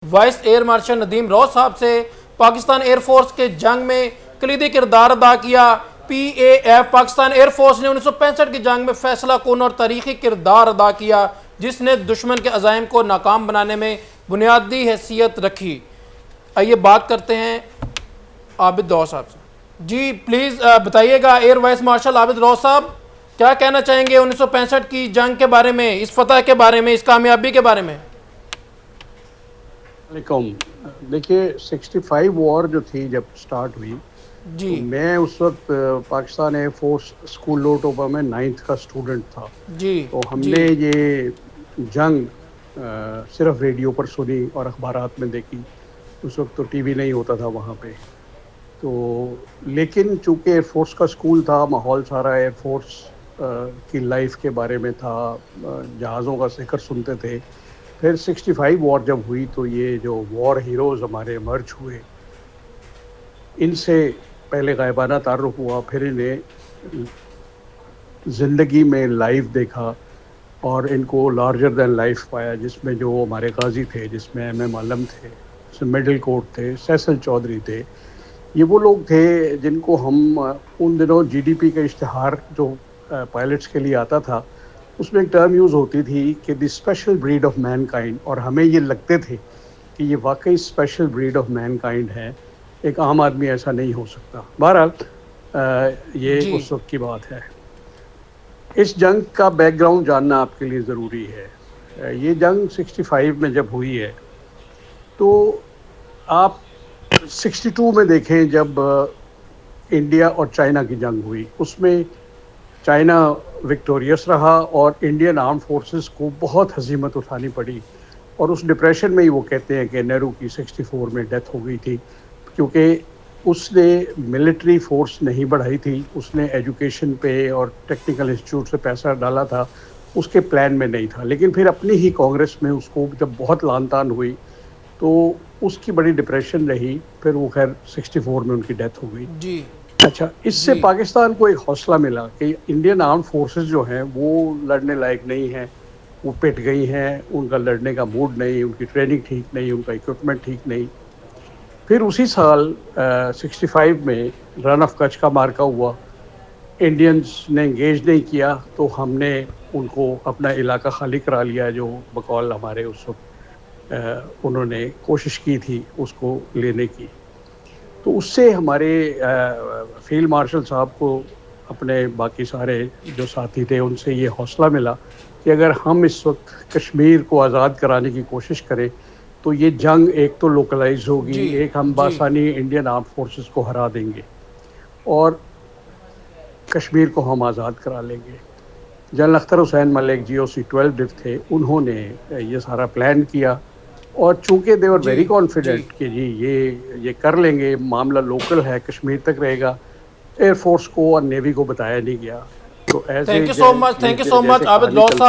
Voice air marshal Nadeem روز صاحب سے Pakistan air force کے جنگ میں کلیدی کردار ادا کیا۔ P A F Pakistan air force نے 1965 کی جنگ میں فیصلہ کن اور تاریخی کردار ادا کیا، جس نے دشمن کے عزائم کو ناکام بنانے میں بنیادی حیثیت رکھی۔ آئیے بات کرتے ہیں عابد روز صاحب سے۔ جی پلیز بتائیے گا ایئر وائس مارشل عابد روز صاحب، کیا کہنا چاہیں گے 1965 کی جنگ کے بارے میں، اس فتح کے بارے میں، اس کامیابی کے بارے میں؟ علیکم۔ دیکھیے 65 وار جو تھی جب سٹارٹ ہوئی، جی تو میں اس وقت پاکستان ایئر فورس اسکول لوٹوپا میں 9th کا اسٹوڈنٹ تھا۔ جی تو ہم جی نے یہ جنگ صرف ریڈیو پر سنی اور اخبارات میں دیکھی۔ اس وقت تو ٹی وی نہیں ہوتا تھا وہاں پہ، تو لیکن چونکہ ایئر فورس کا اسکول تھا، ماحول سارا ایئر فورس کی لائف کے بارے میں تھا، جہازوں کا ذکر سنتے تھے۔ پھر 65 وار جب ہوئی تو یہ جو وار ہیروز ہمارے ایمرج ہوئے، ان سے پہلے غائبانہ تعارف ہوا، پھر انہیں زندگی میں لائیو دیکھا اور ان کو لارجر دین لائف پایا، جس میں جو ہمارے غازی تھے، جس میں ایم عالم تھے، جس میں مڈل کوٹ تھے، سیسل چودھری تھے۔ یہ وہ لوگ تھے جن کو ہم ان دنوں جی ڈی پی کا اشتہار جو پائلٹس کے لیے آتا تھا، اس میں ایک ٹرم یوز ہوتی تھی کہ the special breed of mankind, اور ہمیں یہ لگتے تھے کہ یہ واقعی special breed of mankind ہے، ایک عام آدمی ایسا نہیں ہو سکتا۔ بہرحال یہ جی اس وقت کی بات ہے۔ اس جنگ کا بیک گراؤنڈ جاننا آپ کے لیے ضروری ہے۔ یہ جنگ 65 میں جب ہوئی ہے، تو آپ 62 میں دیکھیں جب انڈیا اور چائنا کی جنگ ہوئی، اس میں چائنا وکٹوریس رہا اور انڈین آرم فورسز کو بہت ہزیمت اٹھانی پڑی، اور اس ڈپریشن میں ہی وہ کہتے ہیں کہ نہرو کی 64 میں ڈیتھ ہو گئی تھی، کیونکہ اس نے ملٹری فورس نہیں بڑھائی تھی، اس نے ایجوکیشن پہ اور ٹیکنیکل انسٹیٹیوٹ سے پیسہ ڈالا تھا، اس کے پلان میں نہیں تھا۔ لیکن پھر اپنی ہی کانگریس میں اس کو جب بہت لان تان ہوئی تو اس کی بڑی ڈپریشن رہی، پھر وہ خیر 64 میں ان کی ڈیتھ ہو گئی۔ جی اچھا، اس سے جی پاکستان کو ایک حوصلہ ملا کہ انڈین آرم فورسز جو ہیں وہ لڑنے لائق نہیں ہیں، وہ پٹ گئی ہیں، ان کا لڑنے کا موڈ نہیں، ان کی ٹریننگ ٹھیک نہیں، ان کا اکوپمنٹ ٹھیک نہیں۔ پھر اسی سال 65 میں رن آف کچھ کا مارکا ہوا، انڈینز نے انگیج نہیں کیا، تو ہم نے ان کو اپنا علاقہ خالی کرا لیا، جو بقول ہمارے اس وقت انہوں نے کوشش کی تھی اس کو لینے کی۔ تو اس سے ہمارے فیلڈ مارشل صاحب کو، اپنے باقی سارے جو ساتھی تھے، ان سے یہ حوصلہ ملا کہ اگر ہم اس وقت کشمیر کو آزاد کرانے کی کوشش کریں تو یہ جنگ ایک تو لوکلائز ہوگی، جی ایک ہم جی بآسانی انڈین آرم فورسز کو ہرا دیں گے اور کشمیر کو ہم آزاد کرا لیں گے۔ جنرل اختر حسین ملک GOC-12 تھے، انہوں نے یہ سارا پلان کیا، اور چونکہ دے were very G G confident کہ جی یہ کر لیں گے، معاملہ لوکل ہے، کشمیر تک رہے گا، ایئر فورس کو اور نیوی کو بتایا نہیں گیا۔ تو as a thank you so much, thank you so much جیسے عابد کہانی روز چلتی صاحب۔